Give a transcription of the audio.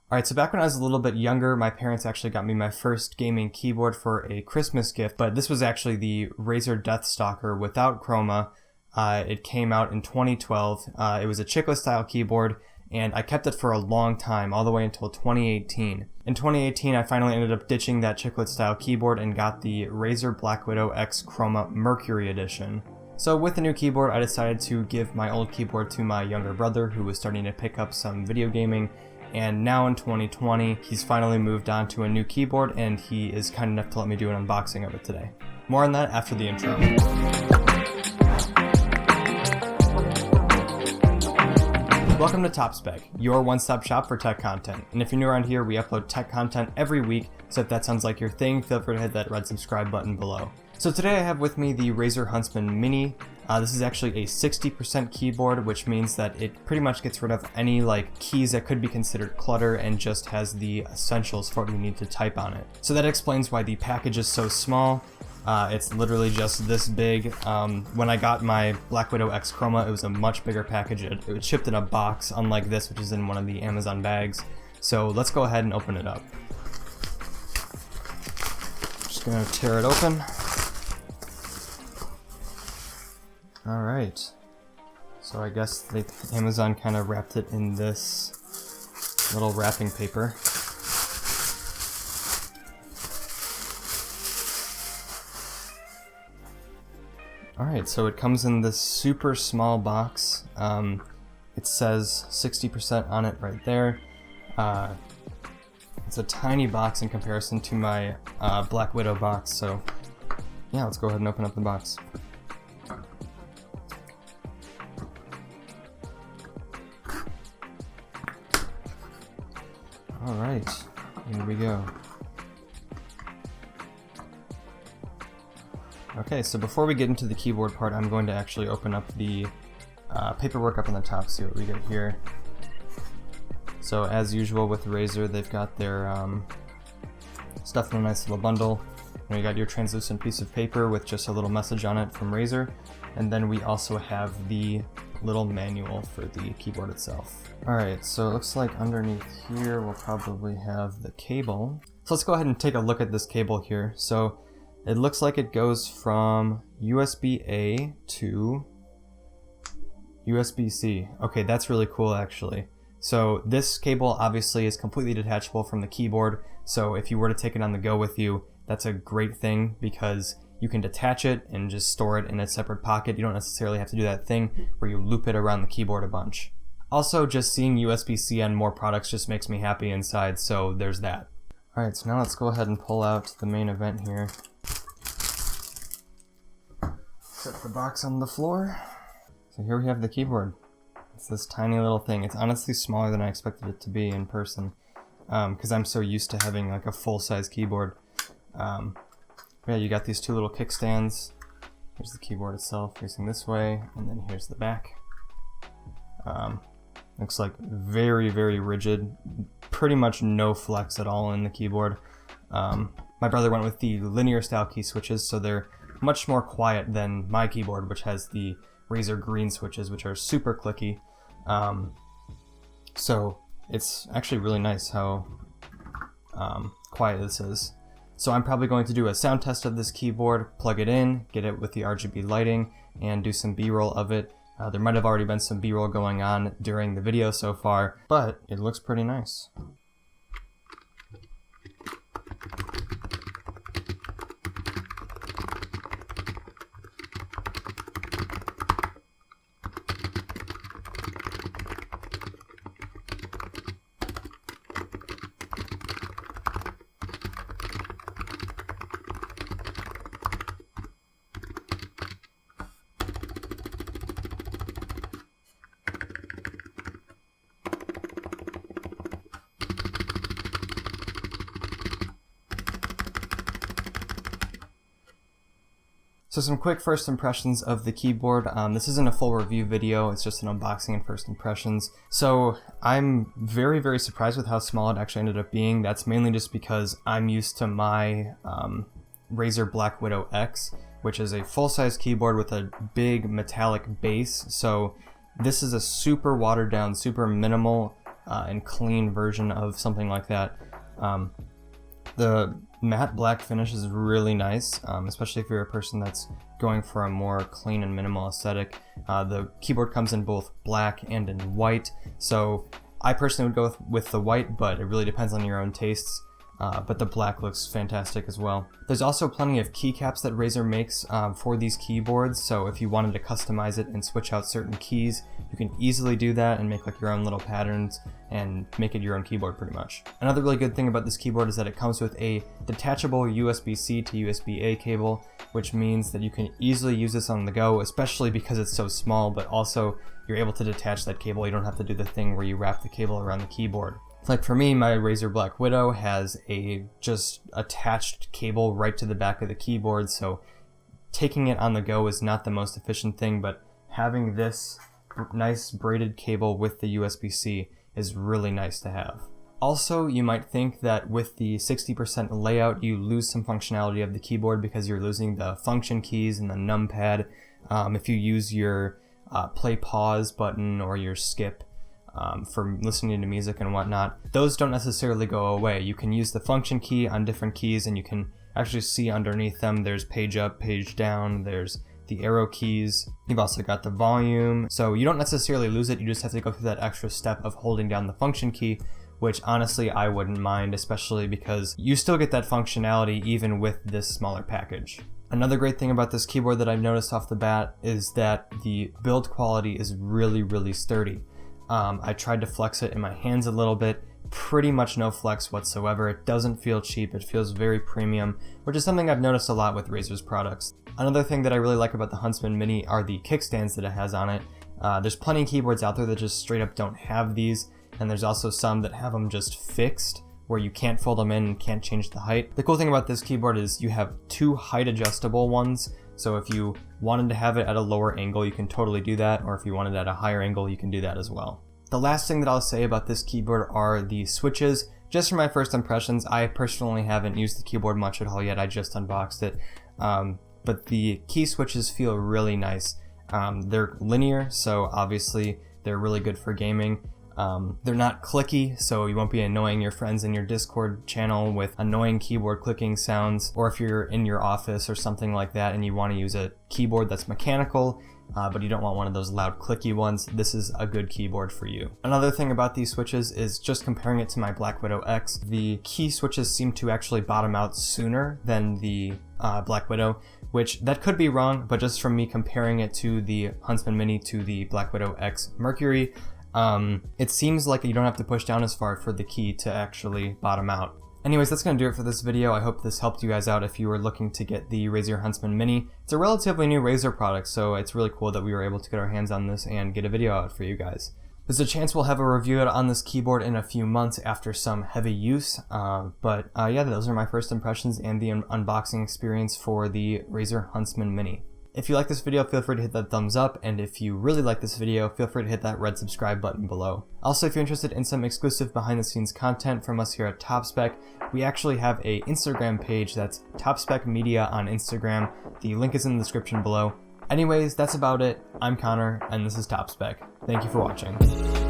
Alright, so back when I was a little bit younger, my parents actually got me my first gaming keyboard for a Christmas gift, but this was actually the Razer Deathstalker without chroma. It came out in 2012. It was a chiclet style keyboard, and I kept it for a long time, all the way until 2018. In 2018, I finally ended up ditching that chiclet style keyboard and got the Razer Black Widow X Chroma Mercury Edition. So with the new keyboard, I decided to give my old keyboard to my younger brother, who was starting to pick up some video gaming. And now in 2020, he's finally moved on to a new keyboard, and he is kind enough to let me do an unboxing of it today. More on that after the intro. Welcome to Top Spec, your one-stop shop for tech content. And if you're new around here, we upload tech content every week, so if that sounds like your thing, feel free to hit that red subscribe button below. So today I have with me the Razer Huntsman Mini. This is actually a 60% keyboard, which means that it pretty much gets rid of any keys that could be considered clutter and just has the essentials for what you need to type on it. So that explains why the package is so small. It's literally just this big. When I got my Black Widow X Chroma, it was a much bigger package. It was shipped in a box, unlike this, which is in one of the Amazon bags. So let's go ahead and open it up. Just gonna tear it open. Alright, so I guess Amazon kind of wrapped it in this little wrapping paper. Alright, so it comes in this super small box. It says 60% on it right there. It's a tiny box in comparison to my Black Widow box, so yeah, let's go ahead and open up the box. Alright, here we go. Okay, so before we get into the keyboard part, I'm going to actually open up the paperwork up on the top, see what we get here. So as usual with Razer, they've got their stuff in a nice little bundle. And you got your translucent piece of paper with just a little message on it from Razer. And then we also have the little manual for the keyboard itself. Alright, so it looks like underneath here we'll probably have the cable. So let's go ahead and take a look at this cable here. So it looks like it goes from USB-A to USB-C. Okay, that's really cool actually. So this cable obviously is completely detachable from the keyboard, so if you were to take it on the go with you, that's a great thing because you can detach it and just store it in a separate pocket. You don't necessarily have to do that thing where you loop it around the keyboard a bunch. Also, just seeing USB-C on more products just makes me happy inside, so there's that. Alright, so now let's go ahead and pull out the main event here. Set the box on the floor. So here we have the keyboard. It's this tiny little thing. It's honestly smaller than I expected it to be in person, because I'm so used to having a full-size keyboard. Yeah, you got these two little kickstands. Here's the keyboard itself facing this way, and then here's the back. Looks like very, very rigid. Pretty much no flex at all in the keyboard. My brother went with the linear style key switches, so they're much more quiet than my keyboard, which has the Razer green switches, which are super clicky. So it's actually really nice how quiet this is. So I'm probably going to do a sound test of this keyboard, plug it in, get it with the RGB lighting, and do some B-roll of it. There might have already been some B-roll going on during the video so far, but it looks pretty nice. So some quick first impressions of the keyboard. This isn't a full review video, it's just an unboxing and first impressions. So I'm very, very surprised with how small it actually ended up being. That's mainly just because I'm used to my Razer Black Widow X, which is a full-size keyboard with a big metallic base. So this is a super watered down, super minimal and clean version of something like that. The matte black finish is really nice, especially if you're a person that's going for a more clean and minimal aesthetic. The keyboard comes in both black and in white, so I personally would go with the white, but it really depends on your own tastes. But the black looks fantastic as well. There's also plenty of keycaps that Razer makes for these keyboards, so if you wanted to customize it and switch out certain keys, you can easily do that and make like your own little patterns and make it your own keyboard pretty much. Another really good thing about this keyboard is that it comes with a detachable USB-C to USB-A cable, which means that you can easily use this on the go, especially because it's so small, but also you're able to detach that cable. You don't have to do the thing where you wrap the cable around the keyboard. Like for me, my Razer Black Widow has a just attached cable right to the back of the keyboard, so taking it on the go is not the most efficient thing, but having this nice braided cable with the USB-C is really nice to have. Also, you might think that with the 60% layout, you lose some functionality of the keyboard because you're losing the function keys and the numpad. If you use your play pause button or your skip for listening to music and whatnot, those don't necessarily go away. You can use the function key on different keys and you can actually see underneath them there's page up, page down, there's the arrow keys. You've also got the volume, so you don't necessarily lose it, you just have to go through that extra step of holding down the function key, which honestly I wouldn't mind, especially because you still get that functionality even with this smaller package. Another great thing about this keyboard that I've noticed off the bat is that the build quality is really sturdy. I tried to flex it in my hands a little bit, pretty much no flex whatsoever. It doesn't feel cheap, it feels very premium, which is something I've noticed a lot with Razer's products. Another thing that I really like about the Huntsman Mini are the kickstands that it has on it. There's plenty of keyboards out there that just straight up don't have these, and there's also some that have them just fixed, where you can't fold them in and can't change the height. The cool thing about this keyboard is you have two height adjustable ones, so if you wanted to have it at a lower angle, you can totally do that, or if you wanted it at a higher angle, you can do that as well. The last thing that I'll say about this keyboard are the switches. Just from my first impressions, I personally haven't used the keyboard much at all yet, I just unboxed it. But the key switches feel really nice. They're linear, so obviously they're really good for gaming. They're not clicky, so you won't be annoying your friends in your Discord channel with annoying keyboard clicking sounds, or if you're in your office or something like that and you want to use a keyboard that's mechanical, but you don't want one of those loud clicky ones, this is a good keyboard for you. Another thing about these switches is just comparing it to my Black Widow X, the key switches seem to actually bottom out sooner than the Black Widow, which that could be wrong, but just from me comparing it to the Huntsman Mini to the Black Widow X Mercury, it seems like you don't have to push down as far for the key to actually bottom out. Anyways, that's going to do it for this video. I hope this helped you guys out if you were looking to get the Razer Huntsman Mini. It's a relatively new Razer product, so it's really cool that we were able to get our hands on this and get a video out for you guys. There's a chance we'll have a review out on this keyboard in a few months after some heavy use, yeah, those are my first impressions and the unboxing experience for the Razer Huntsman Mini. If you like this video, feel free to hit that thumbs up, and if you really like this video, feel free to hit that red subscribe button below. Also, if you're interested in some exclusive behind the scenes content from us here at Top Spec, we actually have a Instagram page that's Top Spec Media on Instagram. The link is in the description below. Anyways, that's about it. I'm Connor, and this is Top Spec. Thank you for watching.